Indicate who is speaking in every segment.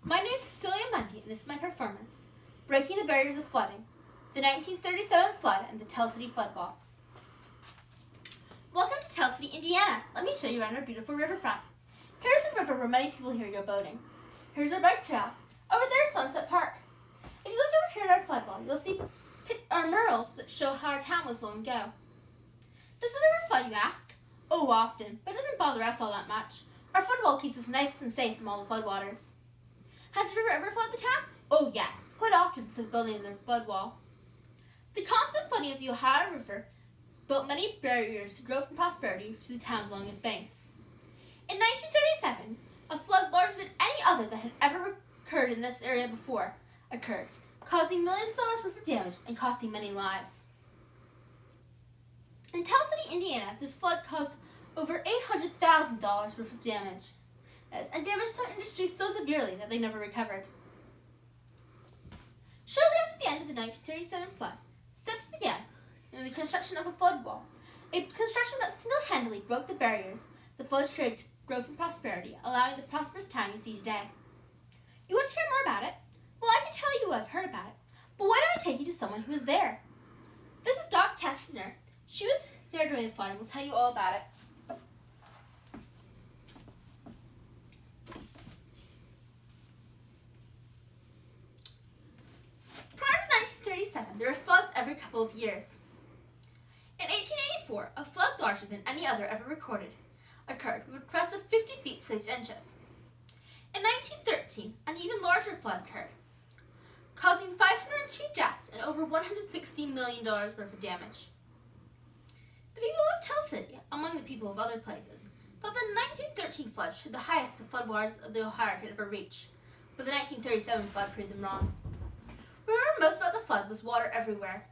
Speaker 1: My name is Cecilia Mundy, and this is my performance, Breaking the Barriers of Flooding, the 1937 Flood and the Tell City Floodwall. Welcome to Tell City, Indiana. Let me show you around our beautiful riverfront. Here's a river where many people here go boating. Here's our bike trail. Over there is Sunset Park. If you look over here at our floodwall, you'll see our murals that show how our town was long ago. Does the river flood, you ask? Oh, often, but it doesn't bother us all that much. Our floodwall keeps us nice and safe from all the floodwaters. Has the river ever flooded the town? Oh yes, quite often for the building of their floodwall. The constant flooding of the Ohio River built many barriers to growth and prosperity to the town's along its banks. In 1937, a flood larger than any other that had ever occurred in this area before occurred, causing millions of dollars worth of damage and costing many lives. In Tell City, Indiana, this flood caused over $800,000 worth of damage, and damaged some industries so severely that they never recovered. Shortly after the end of the 1937 flood, steps began in the construction of a flood wall, a construction that single-handedly broke the barriers the floods created to growth and prosperity, allowing the prosperous town you see today. You want to hear more about it? Well, I can tell you I've heard about it, but why don't I take you to someone who was there? This is Doc Kestner. She was there during the flood and will tell you all about it. There were floods every couple of years. In 1884, a flood larger than any other ever recorded occurred with a crest of 50 feet 6 inches. In 1913, an even larger flood occurred, causing 502 deaths and over $116 million worth of damage. The people of Tell City, among the people of other places, thought the 1913 flood showed the highest the floodwaters of the Ohio could ever reach, but the 1937 flood proved them wrong. What we remember most about the flood was water everywhere.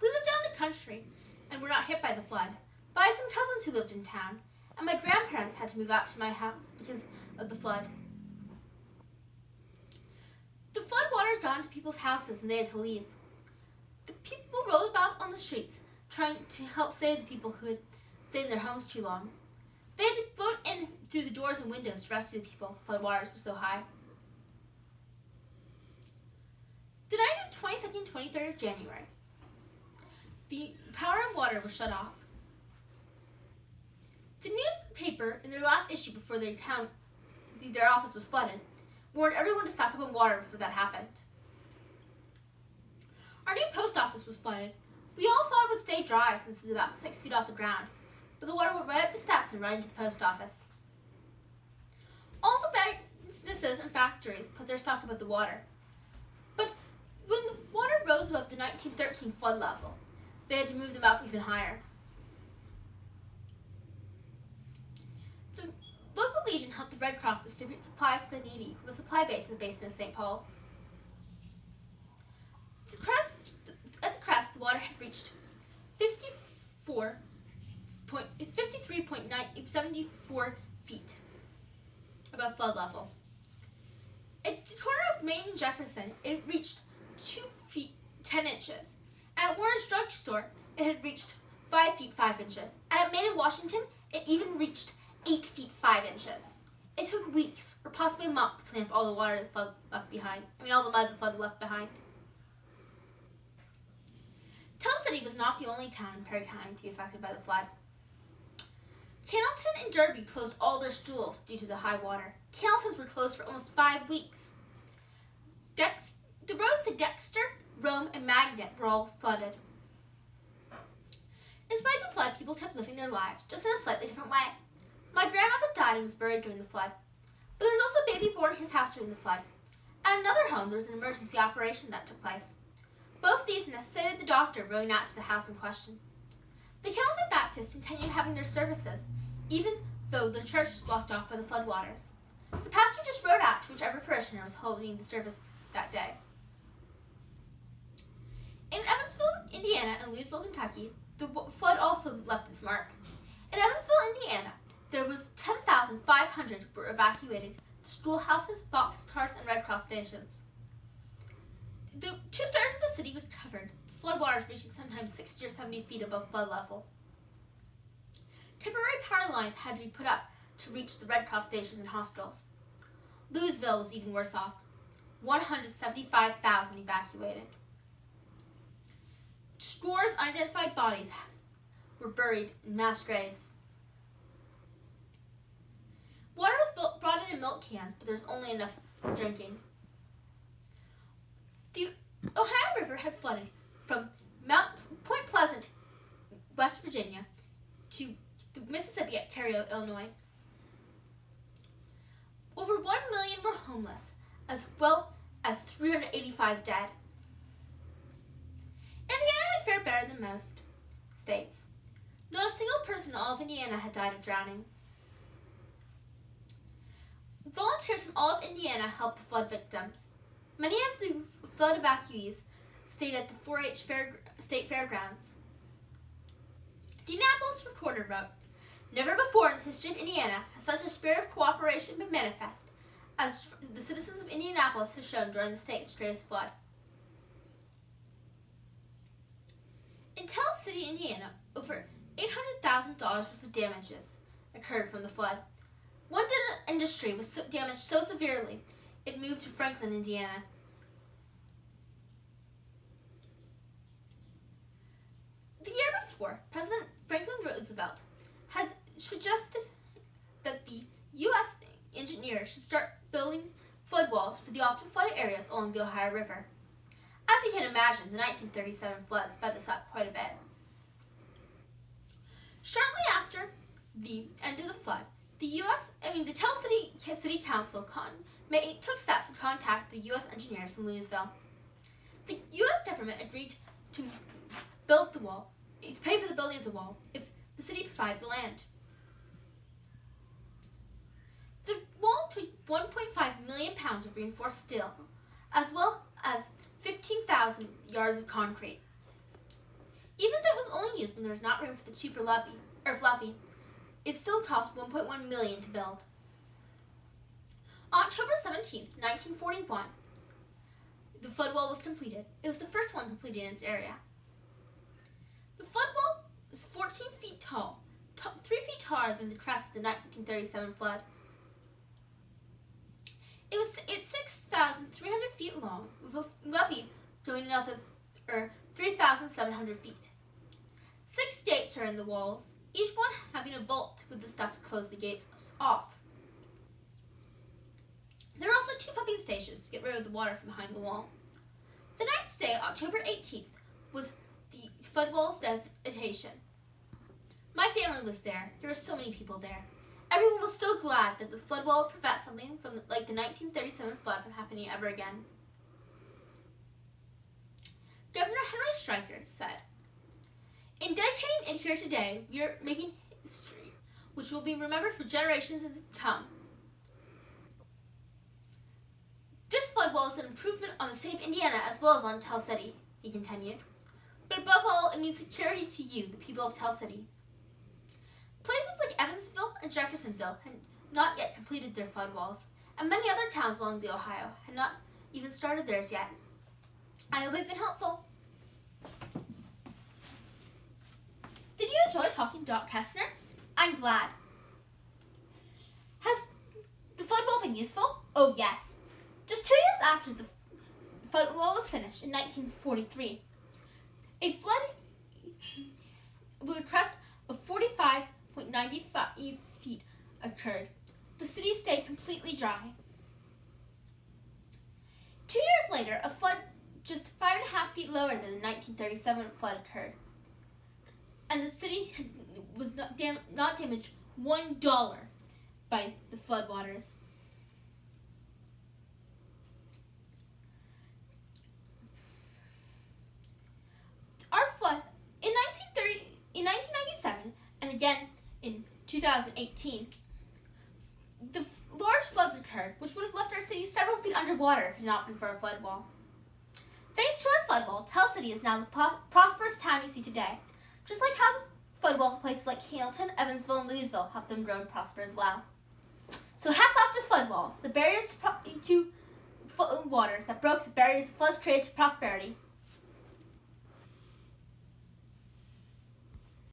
Speaker 1: We lived down in the country and were not hit by the flood, but I had some cousins who lived in town, and my grandparents had to move out to my house because of the flood. The flood water had gone to people's houses and they had to leave. The people rolled about on the streets trying to help save the people who had stayed in their homes too long. They had to boat in through the doors and windows to rescue the people. The flood waters were so high. The night of the 22nd and 23rd of January, the power and water were shut off. The newspaper, in their last issue before their office was flooded, warned everyone to stock up on water before that happened. Our new post office was flooded. We all thought it would stay dry since it was about 6 feet off the ground, but the water went right up the steps and right into the post office. All the businesses and factories put their stock above the water. But when the water rose above the 1913 flood level, they had to move them up even higher. The local legion helped the Red Cross distribute supplies to the needy from a supply base in the basement of St. Paul's. At the crest, the water had reached 53.974 feet above flood level. At the corner of Main and Jefferson, it reached 2 feet 10 inches. At Warren's drugstore, it had reached 5 feet 5 inches. And at Main and Washington, it even reached 8 feet 5 inches. It took weeks, or possibly a month, to clean up all the water the flood left behind. All the mud the flood left behind. Tell City was not the only town in Perry County to be affected by the flood. Cannelton and Derby closed all their schools due to the high water. Cannelton's were closed for almost 5 weeks. The roads to Dexter, Rome, and Magnet were all flooded. In spite of the flood, people kept living their lives, just in a slightly different way. My grandmother died and was buried during the flood, but there was also a baby born in his house during the flood. At another home, there was an emergency operation that took place. Both these necessitated the doctor rowing out to the house in question. The Cannelton Baptists continued having their services, even though the church was blocked off by the floodwaters. The pastor just rowed out to whichever parishioner was holding the service that day. In Evansville, Indiana, and Louisville, Kentucky, the flood also left its mark. In Evansville, Indiana, there was 10,500 who were evacuated to schoolhouses, boxcars, and Red Cross stations. 2/3 of the city was covered, floodwaters reaching sometimes 60 or 70 feet above flood level. Temporary power lines had to be put up to reach the Red Cross stations and hospitals. Louisville was even worse off. 175,000 evacuated. Scores of unidentified bodies were buried in mass graves. Water was brought in milk cans, but there was only enough for drinking. The Ohio River had flooded from Point Pleasant, West Virginia, to Mississippi at Cairo, Illinois. Over 1 million were homeless, as well as 385 dead. Indiana had fared better than most states. Not a single person in all of Indiana had died of drowning. Volunteers from all of Indiana helped the flood victims. Many of the flood evacuees stayed at the 4-H State Fairgrounds. Indianapolis Recorder wrote, "Never before in the history of Indiana has such a spirit of cooperation been manifest as the citizens of Indianapolis have shown during the state's greatest flood." In Tell City, Indiana, over $800,000 worth of damages occurred from the flood. One industry was damaged so severely it moved to Franklin, Indiana. The year before, President Franklin Roosevelt had suggested that the U.S. engineers should start building flood walls for the often flooded areas along the Ohio River. As you can imagine, the 1937 flood sped this up quite a bit. Shortly after the end of the flood, the Tell City Council took steps to contact the U.S. engineers in Louisville. The U.S. government agreed to pay for the building of the wall if the city provided the land. The wall took 1.5 million pounds of reinforced steel, as well as 15,000 yards of concrete. Even though it was only used when there was not room for the cheaper levee, it still cost $1.1 million to build. On October 17, 1941, the flood wall was completed. It was the first one completed in its area. The flood wall is 14 feet tall, 3 feet taller than the crest of the 1937 flood. It's 6,300 feet long, with a levee going another 3,700 feet. 6 gates are in the walls, each one having a vault with the stuff to close the gates off. There are also 2 pumping stations to get rid of the water from behind the wall. The next day, October 18th, was the flood wall's dedication. My family was there. There were so many people there. Everyone was so glad that the flood wall would prevent something like the 1937 flood from happening ever again. Governor Henry Stryker said, "In dedicating it here today, we are making history, which will be remembered for generations to come. This flood wall is an improvement on the state of Indiana as well as on Tell City," he continued. "But above all, it means security to you, the people of Tell City." Places like Evansville and Jeffersonville had not yet completed their flood walls, and many other towns along the Ohio had not even started theirs yet. I hope I've been helpful. Did you enjoy talking to Doc Kestner? I'm glad. Has the flood wall been useful? Oh yes. Just 2 years after the flood wall was finished in 1943, a flood with a crest of 45.95 feet occurred. The city stayed completely dry. 2 years later, a flood just 5.5 feet lower than the 1937 flood occurred, and the city was not damaged $1 by the floodwaters. Our flood in 1997 and again in 2018, the large floods occurred, which would have left our city several feet underwater if it had not been for our flood wall. Thanks to our flood wall, Tell City is now the prosperous town you see today, just like how the flood walls of places like Hamilton, Evansville, and Louisville helped them grow and prosper as well. So hats off to flood walls, the barriers to waters that broke the barriers of floods created to prosperity.